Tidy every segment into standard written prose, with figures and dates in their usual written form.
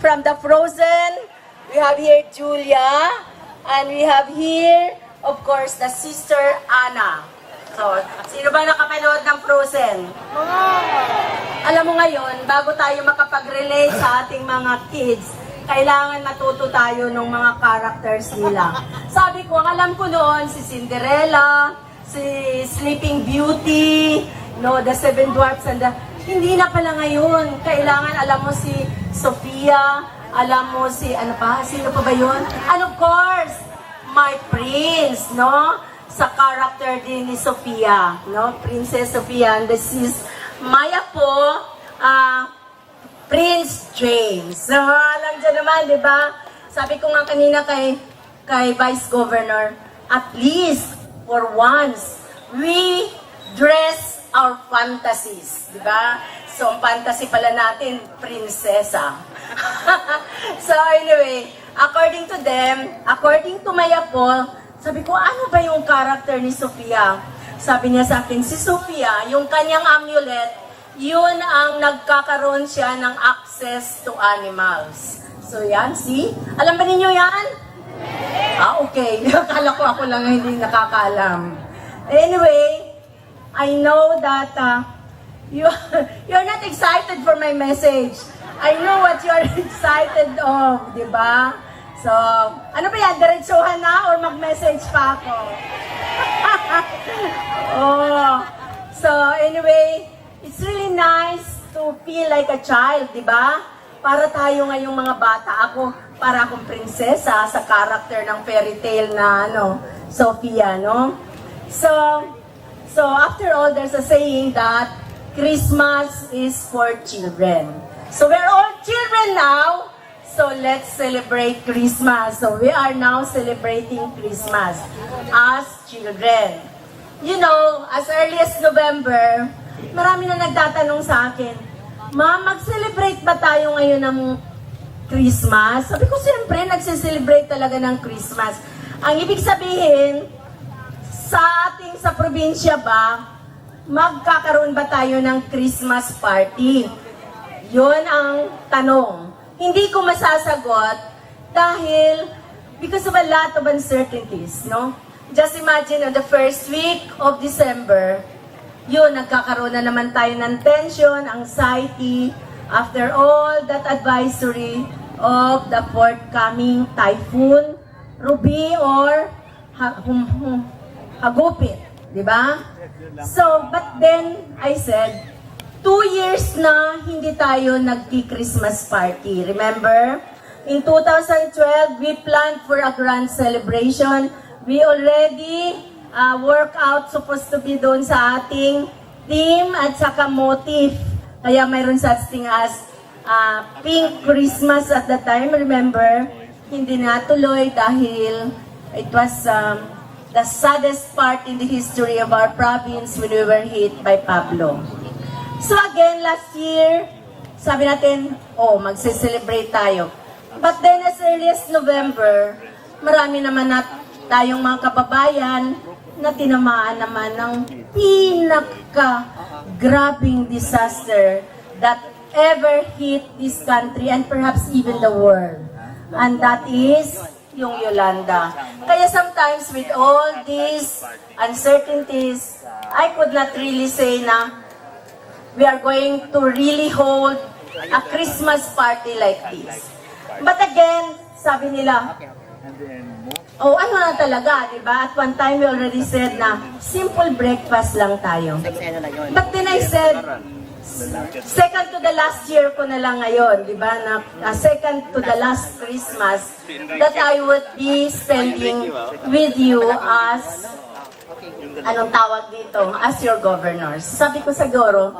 from the Frozen, we have here Julia, and we have here, of course, the sister Anna. So, sino ba nakapanood ng Frozen? Alam mo ngayon, bago tayo makapag-relate sa ating mga kids, kailangan matuto tayo ng mga characters nila. Sabi ko, ang alam ko noon, si Cinderella, si Sleeping Beauty, no, the Seven Dwarfs, and the... Hindi na pala ngayon. Kailangan alam mo si Sofia, alam mo si, ano pa, sino pa ba yun? And of course, my prince, no? Sa character din ni Sofia, no? Princess Sofia, and this is Maya po, Prince James. So, alam dyan naman, di ba? Sabi ko nga kanina kay Vice Governor, at least, for once, we dress our fantasies, di ba? So, ang fantasy pala natin, prinsesa. So, anyway, according to them, according to Maya po, sabi ko, ano ba yung character ni Sofia? Sabi niya sa akin, si Sofia, yung kanyang amulet, yun ang nagkakaroon siya ng access to animals. So, yan, see? Alam ba ninyo yan? Okay. Akala ko ako lang hindi nakakaalam. Anyway, I know that you're not excited for my message. I know what you're excited of, di ba? So, ano ba yan? Diretsuhan na or mag-message pa ako? Oh. So, anyway, it's really nice to feel like a child, di ba? Para tayo ngayong mga bata. Para akong prinsesa sa character ng fairy tale na, Sofia, no? So, after all, there's a saying that Christmas is for children. So, we're all children now, so let's celebrate Christmas. So, we are now celebrating Christmas as children. You know, as early as November, marami na nagtatanong sa akin, Ma'am, mag-celebrate ba tayo ngayon ng Christmas? Sabi ko, siyempre, nagse-celebrate talaga ng Christmas. Ang ibig sabihin, sa probinsya ba, magkakaroon ba tayo ng Christmas party? Yun ang tanong. Hindi ko masasagot dahil because of a lot of uncertainties, no? Just imagine on the first week of December, yun, nagkakaroon na naman tayo ng tension, anxiety, after all that advisory of the forthcoming typhoon, Ruby or Hagupit, di ba? So, but then, I said, 2 years na hindi tayo nagki-Christmas party. Remember? In 2012, we planned for a grand celebration. We already work out supposed to be doon sa ating theme at saka motif. Kaya mayroon such thing as Pink Christmas at the time. Remember? Hindi natuloy dahil it was the saddest part in the history of our province when we were hit by Pablo. So again, last year, sabi natin, magse-celebrate tayo. But then as early as November, marami naman tayong mga kababayan na tinamaan naman ng pinaka-grabing disaster that ever hit this country and perhaps even the world. And that is yung Yolanda. Kaya sometimes with all these uncertainties, I could not really say na we are going to really hold a Christmas party like this. But again, sabi nila, ano na talaga, di ba? At one time we already said na simple breakfast lang tayo. But then I said, second to the last year ko na lang ngayon, di ba? Second to the last Christmas that I would be spending with you as, anong tawag dito, as your governors. Sabi ko siguro,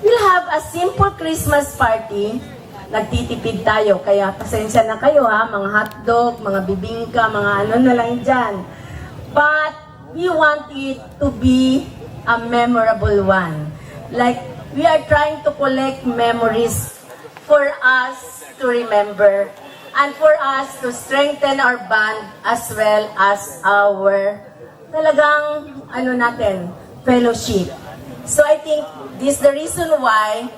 we'll have a simple Christmas party. Nagtitipid tayo, kaya pasensya na kayo ha, mga hotdog, mga bibingka, mga ano na lang dyan. But we want it to be a memorable one. Like, we are trying to collect memories for us to remember and for us to strengthen our bond as well as our talagang, fellowship. So I think this is the reason why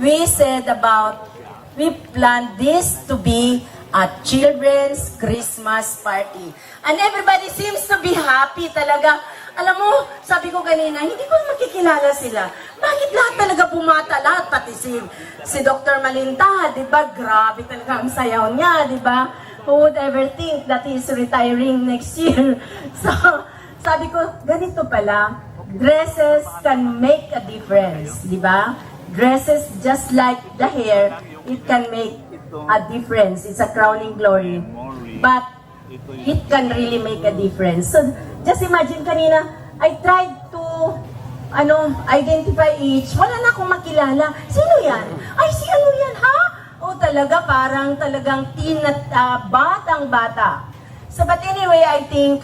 we said about we planned this to be a children's Christmas party. And everybody seems to be happy talaga. Alam mo, sabi ko kanina, hindi ko makikilala sila. Bakit lahat talaga bumata? Lahat, pati si Dr. Malinta, di ba? Grabe talaga ang sayaw niya, di ba? Who would ever think that he's retiring next year? So, sabi ko, ganito pala, dresses can make a difference, di ba? Dresses, just like the hair, it can make a difference. It's a crowning glory. But, it can really make a difference. So, just imagine kanina, I tried to identify each. Wala na akong makilala. Sino yan? Ay, si ano yan, ha? O talaga, parang talagang teen at batang-bata. So, but anyway, I think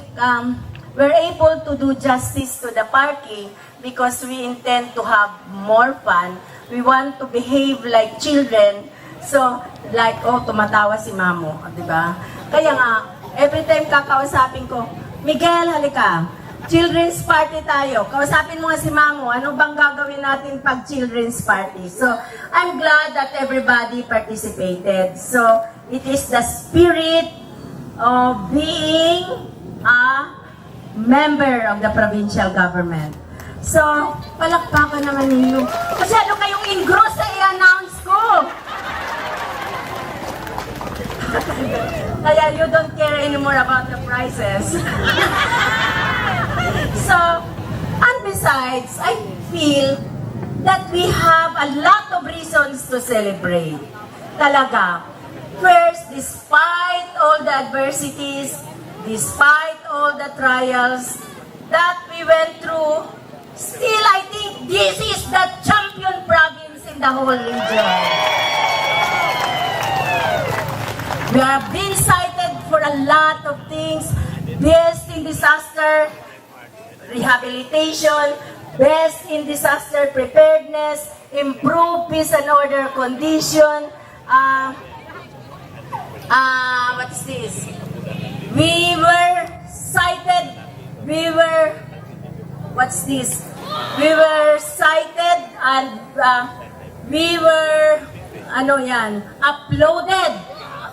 we're able to do justice to the party because we intend to have more fun. We want to behave like children. So, like, tumatawa si Mamo, di ba? Kaya nga, every time kakausapin ko, Miguel, halika. Children's party tayo. Kausapin mo nga si Mamo, ano bang gagawin natin pag children's party? So, I'm glad that everybody participated. So, it is the spirit of being a member of the provincial government. So, palakpakan naman ninyo. Masyado kayong engross sa i-announce ko. Kaya you don't care anymore about the prizes. So, and besides, I feel that we have a lot of reasons to celebrate. Talaga. First, despite all the adversities, despite all the trials that we went through, still I think this is the champion province in the whole region. We have been cited for a lot of things. Best in disaster rehabilitation, best in disaster preparedness, improved peace and order condition. What is this? We were cited, what's this? We were cited and we were, uploaded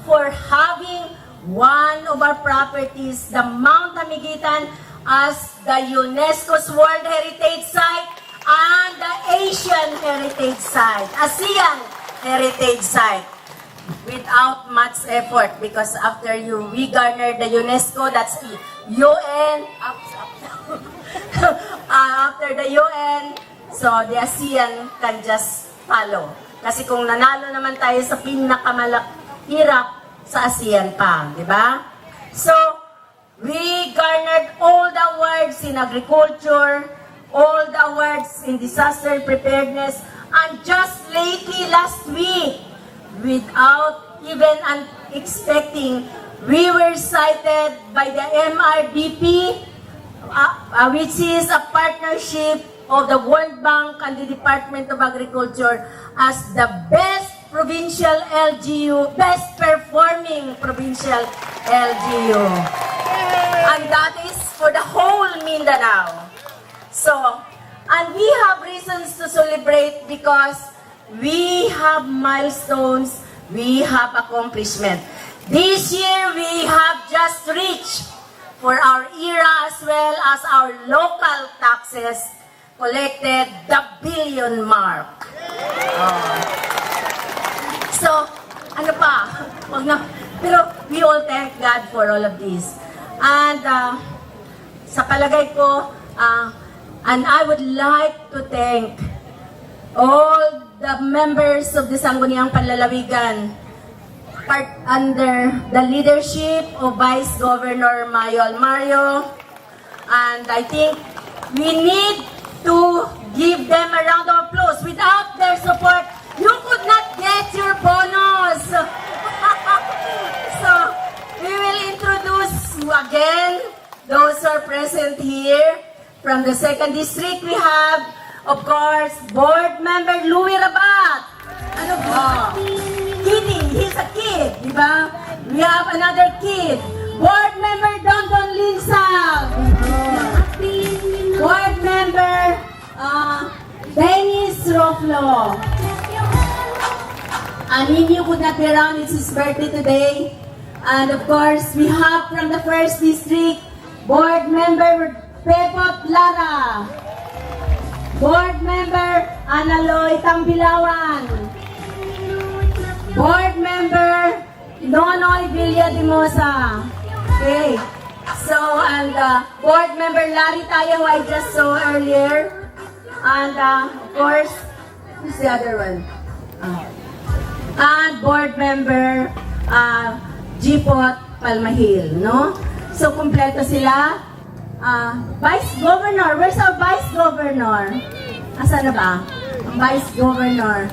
for having one of our properties, the Mount Tamigitan, as the UNESCO's World Heritage Site and the Asian Heritage Site, ASEAN Heritage Site, without much effort because after we garnered the UNESCO, that's the UN, after the UN, so the ASEAN can just follow. Kasi kung nanalo naman tayo sa pinakamalahirap sa ASEAN pa, di ba? So, we garnered all the awards in agriculture, all the awards in disaster preparedness, and just lately, last week, without even expecting, we were cited by the MRDP, which is a partnership of the World Bank and the Department of Agriculture, as the best provincial LGU, best performing provincial LGU. And that is for the whole Mindanao. So, and we have reasons to celebrate because we have milestones, we have accomplishment. This year, we have just reached, for our era as well as our local taxes, collected the billion mark. So, ano pa? Wag na. Pero we all thank God for all of this. And sa palagay ko, and I would like to thank all the members of the Sangguniang Panlalawigan under the leadership of Vice Governor Mayo Almario. And I think we need to give them a round of applause. Without their support, you could not get your bonus. So, we will introduce again those who are present here. From the 2nd District, we have, of course, Board Member Louie Rabat. Ano ba? Kidding, he's a kid, di ba? We have another kid. Board Member Dondon Linsag. Board Member Dennis Roflo. Nino could not be around, it's his birthday today. And of course, we have from the 1st District, Board Member Pepot Lara. Board Member Analoy Tambilawan. Board Member Nonoy Villadimosa. Okay. So, and Board Member Larry Tayo, who I just saw earlier. And of course, who's the other one? And Board Member Jipot Palmahil, no? So, kumpleto sila. Vice Governor, where's our Vice Governor? Asan na ba? Vice Governor.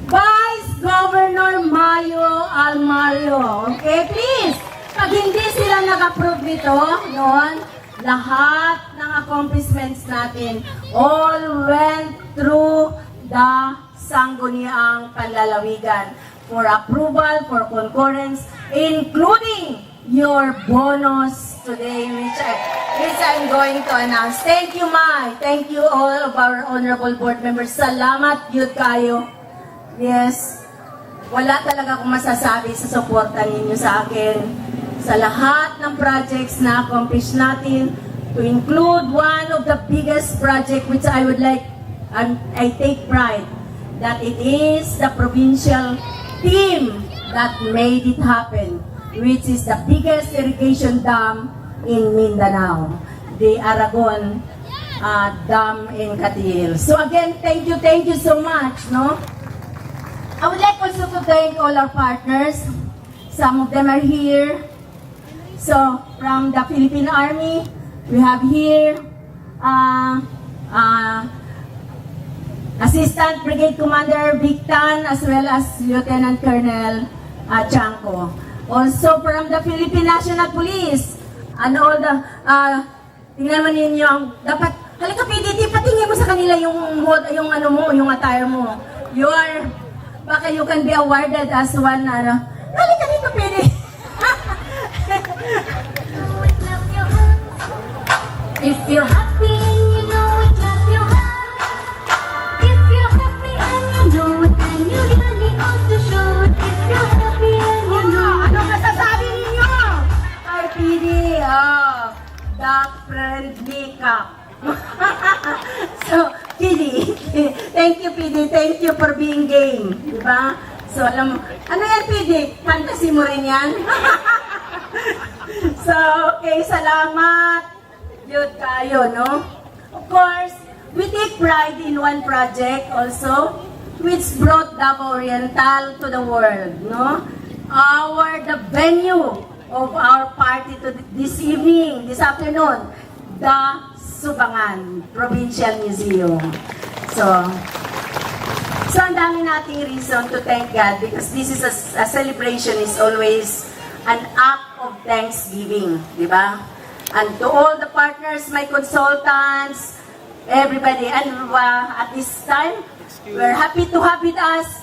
Vice Governor Mayo Almario. Okay, please. Pag hindi sila nag-approve nito, noon, lahat ng accomplishments natin all went through the Sangguniang Panlalawigan for approval, for concurrence, including your bonus today, which I'm going to announce. Thank you, Mai. Thank you all of our honorable board members. Salamat, yun kayo. Yes, wala talaga akong masasabi sa suporta ninyo sa akin. Sa lahat ng projects na accomplish natin, to include one of the biggest project which I would like, and I take pride, that it is the provincial team that made it happen, which is the biggest irrigation dam in Mindanao, the Aragon Dam in Katil. So again, thank you so much, no? I would like also to thank all our partners. Some of them are here. So, from the Philippine Army, we have here Assistant Brigade Commander Victan, as well as Lieutenant Colonel Chanco. Also from the Philippine National Police, and all the, tingnan mo ninyo, dapat, halika PDT, patingin mo sa kanila yung ano mo, yung attire mo. You are, baka you can be awarded as one, halika dito PDT. If you're happy and you know it, clap your hands. If you're happy and you know it, then you really ought to show it. If you're happy and you know it. Ano masasabi ninyo? Kay PD, the friendly cup. So, PD, thank you PD, thank you for being game. Diba? So, alam mo, ano yan PD? Fantasy mo rin yan? So, okay, salamat. Yun tayo, no? Of course, we take pride in one project also, which brought Davao Oriental to the world, no? The venue of our party this evening, this afternoon, the Subangan Provincial Museum. So ang dami nating reason to thank God because this is a celebration is always an act of thanksgiving, di ba? And to all the partners, my consultants, everybody, and at this time, we're happy to have with us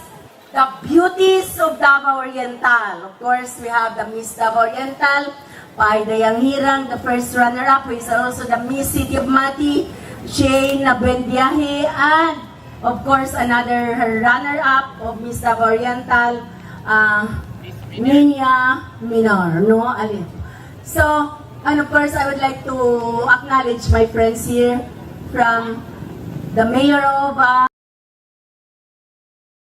the beauties of Davao Oriental. Of course, we have the Miss Davao Oriental, Paida Yang Hirang, the first runner-up, who is also the Miss City of Mati, Shane Nabuendiahe, and of course, another runner-up of Miss Davao Oriental, Ninya Minor, no? So, and of course, I would like to acknowledge my friends here from the Mayor of